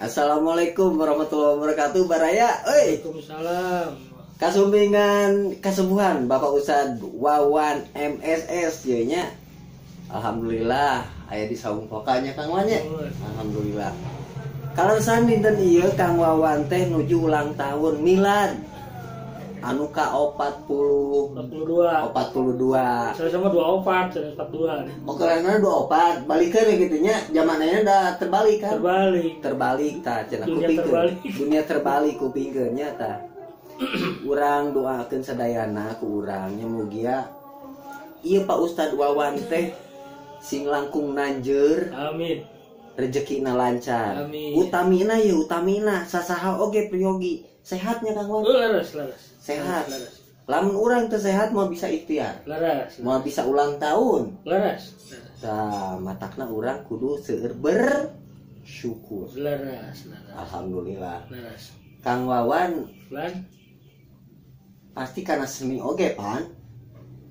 Assalamualaikum warahmatullahi wabarakatuh. Baraya, Waalaikumsalam. Kasumbingan kesembuhan Bapak Ustad Wawan MSS nya. Alhamdulillah aya di saung pokanya Kang Wan nya. Alhamdulillah. Kalau dinten ieu Kang Wawan teh nuju ulang tahun milad. Anu ka 42. Saya sama 24, saya 42. Oh, karena 24, balikeun gitu nya. Zamannya udah terbalik kan? Terbalik tah cenah kupingkeun. Dunia terbalik kupingkeun nya tah. Urang doakeun sadayana ku urang nya mugia ieu Pak Ustad Wawan teh sing langkung nanjeur. Amin. Rezekina lancar. Amin. Utamina sasaha oge priyogi. Sehatnya Kang Wan. Laras. Sehat. Lamun urang teu sehat mau bisa ikhtiar. Laras. Mau bisa ulang tahun. Laras. Tah matakna urang kudu seueur bersyukur. Laras. Alhamdulillah. Laras. Kang Wawan Lan. pasti karena seni oge pan.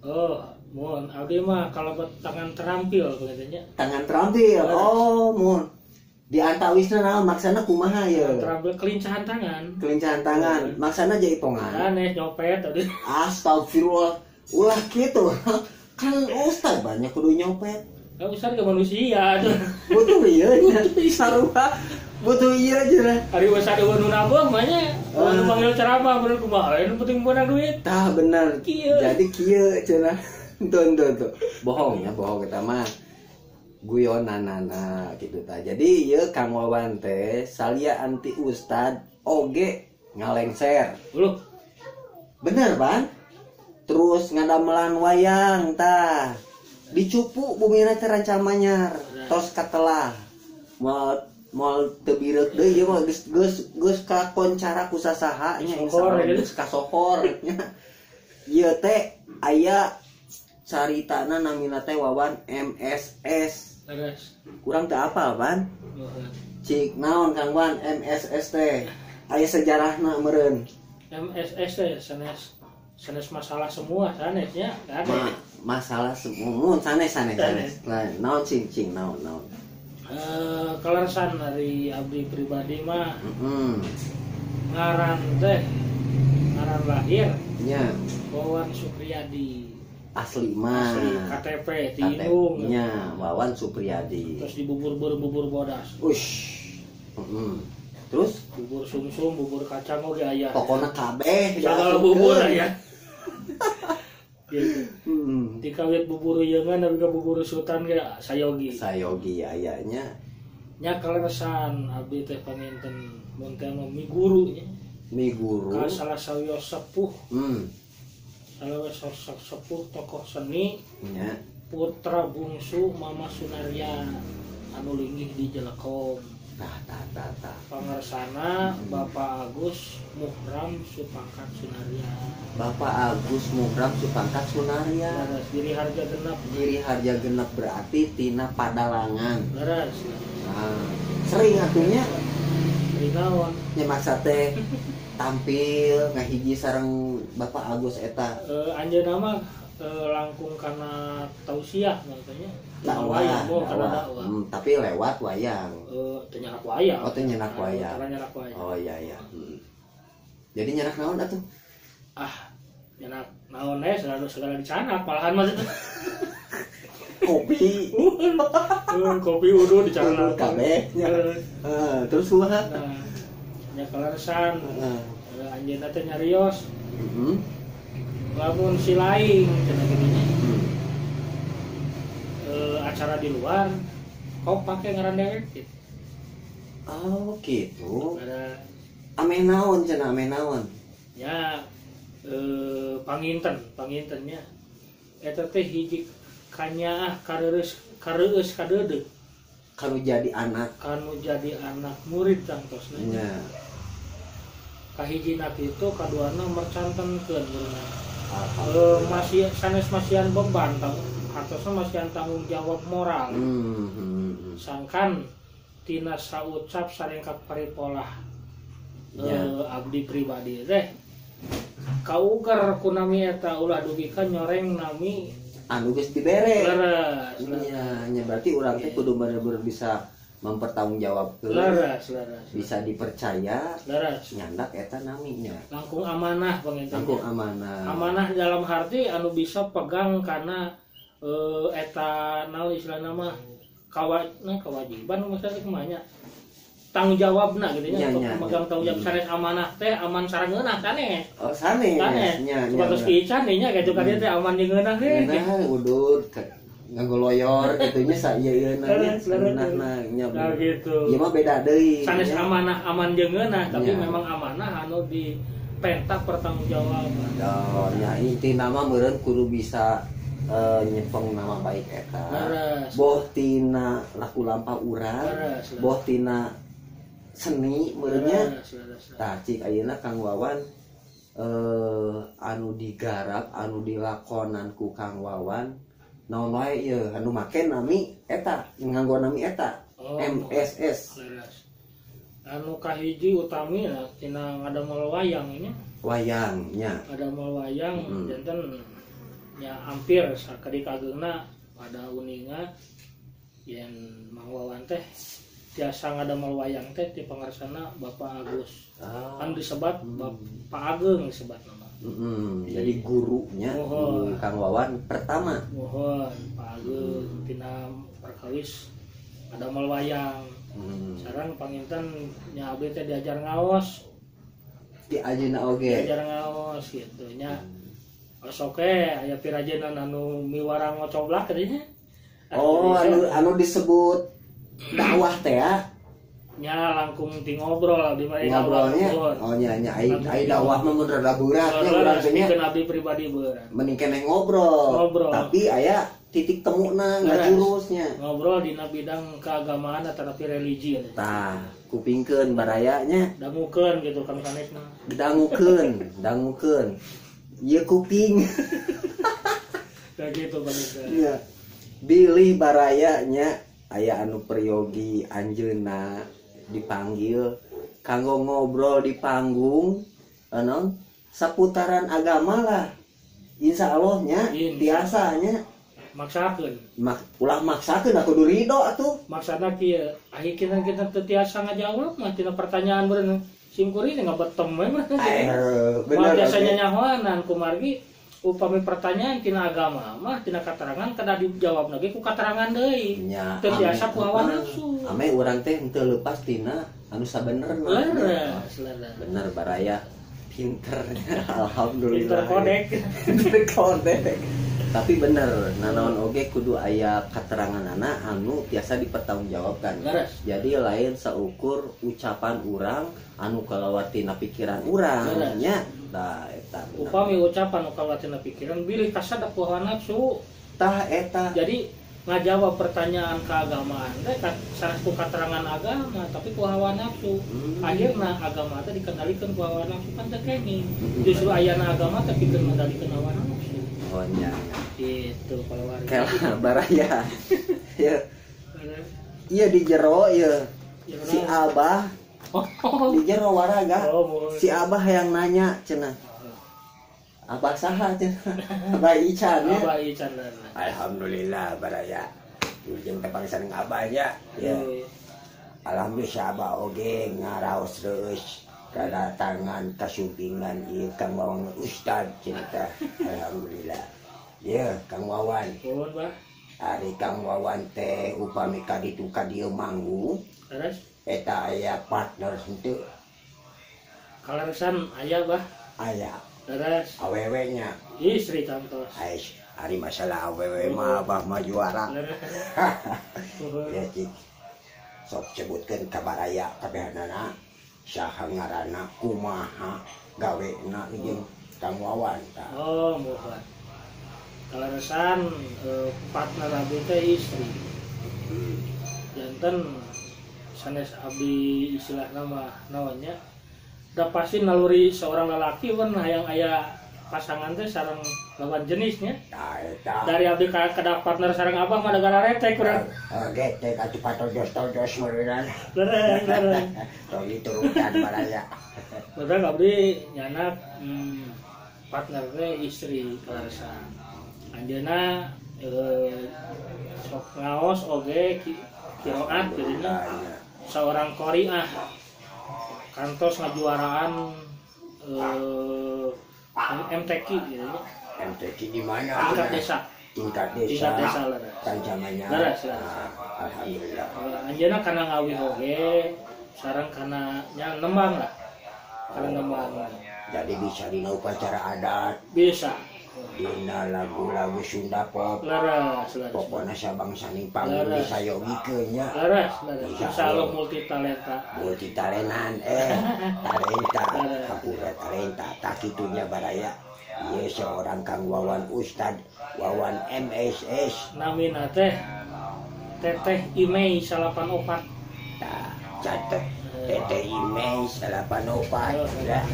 Oh, mun abdi mah kalau tangan terampil katanya. Tangan terampil. Oh, mun diantawisna naon maksana kumaha ya? Terampil kelincahan tangan. Kelincahan tangan. Maksana jaipongan. Aneh nyopet tadi. Astagfirullah. Ulah kitu. Kan ustad banyak kudu nyopet. Enggak usah ke manusia. Butuh ieu nya. Sarua. Butuh ieu aja. Hari wes ada nu nabung banyak. Nu panggil ceramah bener kumaha anu penting beunang duit. Tah bener. Kieu. Jadi kieu cenah. Tuh. Bohong kita mah. Guyonanana gitu ta. Jadi ieu Kang Wawan teh salia anti ustad oge ngalengser. Bener Ban? Terus ngadamelan wayang tah. Dicupu bumina teh rancamanyar. Tos katelah. Moal teu bireuk deui ieu mah geus kakoncara ku sasaha nya insyaallah geus kasokor nya. Ieu teh aya caritana namina teh Wawan MSS. Kurang teu apal Pan? Cik naon Kang Wan MSS teh? Aya sejarahna meureun. MSS teh sanes masalah semua sanesnya. Masalah semua sanes. Naon cing naon. Kelarasan dari abdi pribadi mah. Ngaran lahir nya Wawan Supriyadi. Asli KTP Tinung nya Wawan Supriyadi. Terus dibubur bodas. Terus bubur sumsum, bubur kacang oge aya. Pokona kabeh segala bubur aya. Gitu. Dikawit bubur yeungan tapi ka bubur sultan ge sayogi ayanya. Nya kaleresan abdi teh panginten mun teh mi guru nya. Mi guru. Ka salah sawios sepuh. Salah sepuh tokoh seni. Nya. Putra bungsu Mama Sunaria anu linggih di Jelekom. Tah. Pangarsana Bapak Agus Muhram Supangkat Sunaria. Bapak Agus Muhram Supangkat Sunaria. Giri harja genep berarti tina Padalangan. Leres. Nah, sering atunya. Sering naon? Nya maksa teh tampil ngahiji sareng Bapak Agus eta. Anjeunna mah langkung kana tausiah katanya. Dakwah. Tapi lewat wayang. Teu nyanak wayang. Oh, teu nyanak wayang. Oh iya. Jadi nyanak naon atuh? Nyanak naon segala dicanak malahan mah. Kopi. Kopi udah dicanak kabeh. Terus kumaha? Nya kaleresan. Anjeunna teh nyarios. Lamun si laing cenah gini. Acara di luar kau pakai ngaran dewek gitu. Oh gitu. Ame naon cenah ame naon? Ya pangintennya. Eta teh hiji kanyaah kareueus kadeudeg. Kanu jadi anak murid tangtosna. Nya. Kahijina kitu kaduana mercantenkeun beunang. Masih sanes masihan beban atosna masihan tanggung jawab moral. Sangkan tina saucap sarengkap paripolah abdi pribadi teh kauger kunami eta ulah dugikan nyoreng nami anu geus dibere. Iya, nya berarti urang teh kudu bener-bener bisa mempertanggungjawabkeun laras bisa dipercaya nyandak eta naminya langkung amanah langkung amanah dalam arti anu bisa pegang karena eta naon istilahna mah kewajiban maksudnya kemanya tanggung jawabna gitu nya untuk memegang tanggung jawab sanes amanah teh aman sareng ngeunah sanes sanes nya terus kican nya gitu kan teh aman jeung ngeunah teh udud ngagoloyor gitunya sayeuna sebenarnya nya gitu ieu mah beda deui sanes amanah aman jeung ngeunah tapi memang amanah anu di penta pertanggungjawaban nya intina mah meureun kudu bisa nyepeng nama baik eta boh tina laku lampah urang boh tina seni meureunnya tah cik ayeuna Kang Wawan anu digarap anu dilakonan ku Kang Wawan naon wae ieu anu make nami eta nganggo nami eta MSS anu kahiji utami tina ngadamel wayang nya wayangnya ngadamel wayang janten nya hampir sakadi kageungna pada uninga yen Mang Wawan teh tiasa ngadamel wayang teh ti pangarsana Bapak Agus kan disebat Pak Ageng disebat nama jadi gurunya Kang Wawan pertama Pak Ageng tina perkawis ngadamel wayang sareng panginten nya abdi teh diajar ngaos di ajeuna oge diajar ngaos gitu nya oke aya pirajenan anu miwara ngocoblak tadinya anu disebut dakwah teh nya langkung ti ngobrol abdi mah ngobrolnya nya ai dakwah mah mun rada berat nya urang teh nya abdi pribadi berat mending keneh ngobrol tapi aya titik temuna ngajurusnya ngobrol dina bidang keagamaan atau religi tah kupingkeun baraya nya dangukeun gitu kan sanes mah dangukeun ieu kuping kayak gitu Bang iya bilih barayanya aya anu peryogi anjeunna dipanggil kanggo ngobrol di panggung anu saputaran agama lah insyaallah nya biasanya maksakeun ulah maksakeun aku ridho atuh maksana kieu akhirna kita teu tiasa ngajawab mah tina pertanyaan beureuh simkuring nggak betem mah bener biasanya nyahoanan kumargi upami pertanyaan tina agama mah tina katerangan kada dijawab lagi ku katerangan deui teu biasa ku hawa nafsu ame urang teh henteu leupas tina anu sabenerna bener baraya pinternya alhamdulillah pinter kodek tapi bener nanaon oge kudu aya kateranganana anu biasa dipertanggungjawabkan jadi lain saukur ucapan urang anu kalawat tina pikiran urang nya da eta upami ucapan anu kalawat tina pikiran bilih kasadap hawa nafsu tah eta jadi ngajawab pertanyaan keagamaan teh sanes katerangan agama tapi ku hawa nafsu akhirna agama teh dikendalikeun ku hawa nafsu kan teh kene justru ayana agama teh pikeun ngendalikeun hawa nafsu oh nya itu kalau warga baraya ya iya di jero ya si Abah di jero waraga si Abah yang nanya cenah Abah saha cenah Abah Ican ya alhamdulillah baraya jeung teh pangsan Abahnya ya alhamdulillah Abah oge ngaraos reus kedatangan kasumpingan ieu Kang Wawan Ustad cenah alhamdulillah ya Kang Wawan ari Kang Wawan teh upami ka ditu ka dieu manggung eta aya partner henteu kaleresan aya bah aya terus awewe nya istri kantos ari masalah awewe mah Abah mah juara ya cik sok sebutkeun kabar aya kabehanana saha ngaranna kumaha gawena jeung Kang Wawan mohon kaleresan partner abdi teh istri janten sanes abdi istilahna mah naonnya da pasti naluri seorang lelaki pun hayang aya pasangan teh sareng lawan jenisnya dari abdi kada partner sareng Abah mah gara retek kurang getek atuh patojos-tojos meureun leureung tong diturutan baraya padahal abdi nyanak partner teh istri kaleresan anjeunna sok ngaos oge kiroat jadinya seorang Korea kantos ngajuaraan MTQ gitu. MTQ di mana? Tingkat desa Tanjamanya. Alhamdulillah. Anjeunna kana ngawih oge, sareng kana nya nembang lah. Kana nembang. Jadi bisa dina upacara adat. Bisa. Dina lagu-lagu Sunda pop. Laras. Pokona sabang saning panggung disayogikeun nya. Laras. Insyaallah multitalenta. Multitalentan talenta. Kapura talenta tak kitunya baraya. Ieu seorang Kang Wawan Ustad Wawan MSS. Namina teh Teteh Imei 84. Tah, catet Teteh Imei 84 ya.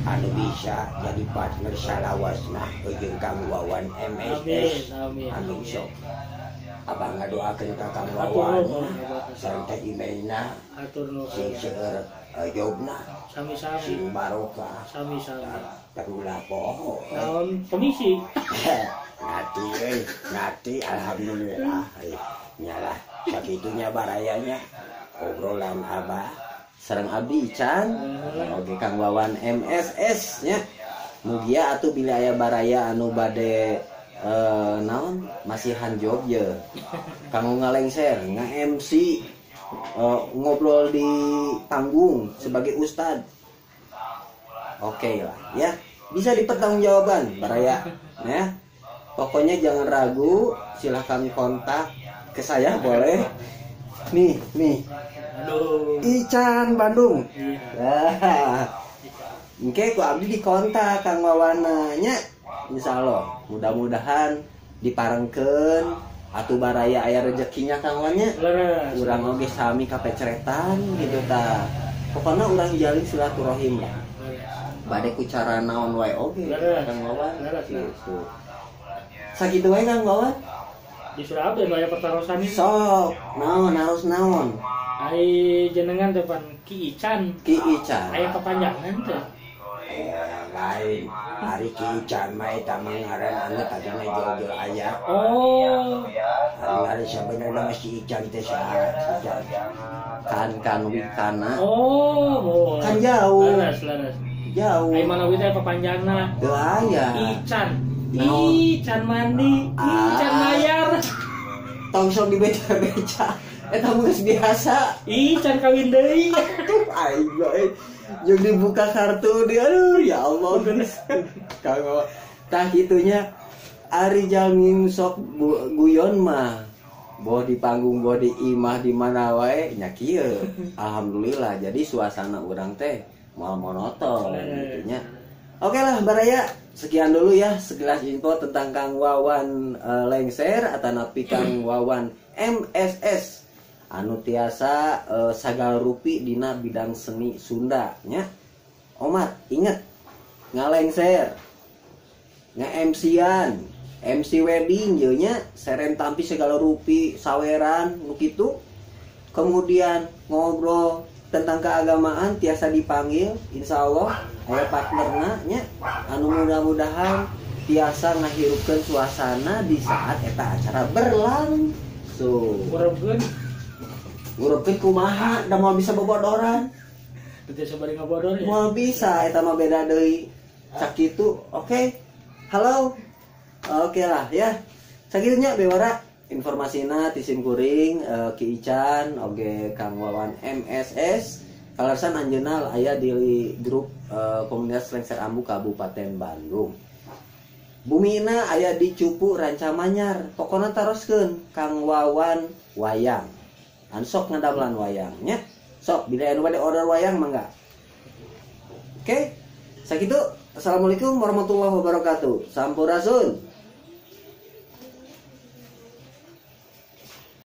Anu bisa jadi partner salawasna jeung Kang Wawan MSS. Amin sok. Abang ngadoakeun ka Kang Wawan sareng Teh Imeina atur nuhun sing seueur jobna sami-sami sing barokah sami-sami terulah poho naon komisi ngati alhamdulillah nyalah sakitunya barayanya obrolan abah sareng abdi Ican oge Kang Wawan MSS nya mugia atuh bila aya baraya anu bade naon masihan job ye kanggo ngalengser nga-MC ngobrol di panggung sebagai ustad. Oke lah ya, bisa dipertanggungjawaban baraya ya. Pokoknya jangan ragu, silahkan kontak ke saya boleh. Nih. Aduh. Ican Bandung. Engke ku abdi dikontak Kang Wawana nya. Insyaallah mudah-mudahan diparengkeun atuh baraya aya rezekinya Kang Wanya. Urang oge sami kapeceretan gitu ta. Pokona urang jalin silaturahim lah. Bade ku cara naon wae oge Kang Wawan. Gitu. Sakitu wae Kang Wawan. Di Surabaya aya pertarosan ini. Sok, naon harus naon. Ai jenengan depan Ki Ican. Aya kepanjangan teh. Lain hari Ki Ican mah eta mah ngaran anu tadina jol-jol aya. Oh. Hari sebenarnya masih Ican teh saha? Kan Wikana. Oh. Kan jauh. Laras. Jauh. Ai mana we teh kepanjangna? Teu aya. Ican. Ican mandi, Ican mayar. Tong sok dibeca-beca. Eta mah geus biasa. Ican kawin deui. Aduh aing jeung dibuka kartu dia aduh ya Allah geus kanggo tah kitunya ari jalmi sok guyon mah boh di panggung boh di imah di mana wae nya kieu alhamdulillah jadi suasana urang teh moal monoton gitu nya. Oke lah baraya sekian dulu ya sekilas info tentang Kang Wawan Lengser atanapi Kang Wawan MSS anu tiasa sagal rupi dina bidang seni Sunda nya. Omat inget ngalengser nge-MC-an MC wedding ye nya seren tampi segala rupi saweran nu kitu. Kemudian ngobrol tentang keagamaan tiasa dipanggil insyaallah aya partnerna nya anu mudah-mudahan tiasa ngahirupkeun suasana di saat eta acara berlangsung. Ngurupkeun kumaha da moal bisa bobodoran. Teu sabari ngabodor ya. Moal bisa eta mah beda deui. Sakitu. Oke. Halo. Oke lah ya. Sakitunya bewara informasina ti simkuring Ki Ican oge Kang Wawan MSS kalarsan anjeunna aya di grup komunitas Lengser Ambu Kabupaten Bandung. Bumina aya di Cupu Rancamanyar. Pokona taroskeun Kang Wawan Wayang. Sok ngadamelan wayangnya. Sok bila anu bade order wayang mangga. Oke. Sakitu. Assalamualaikum warahmatullahi wabarakatuh. Sampurasun.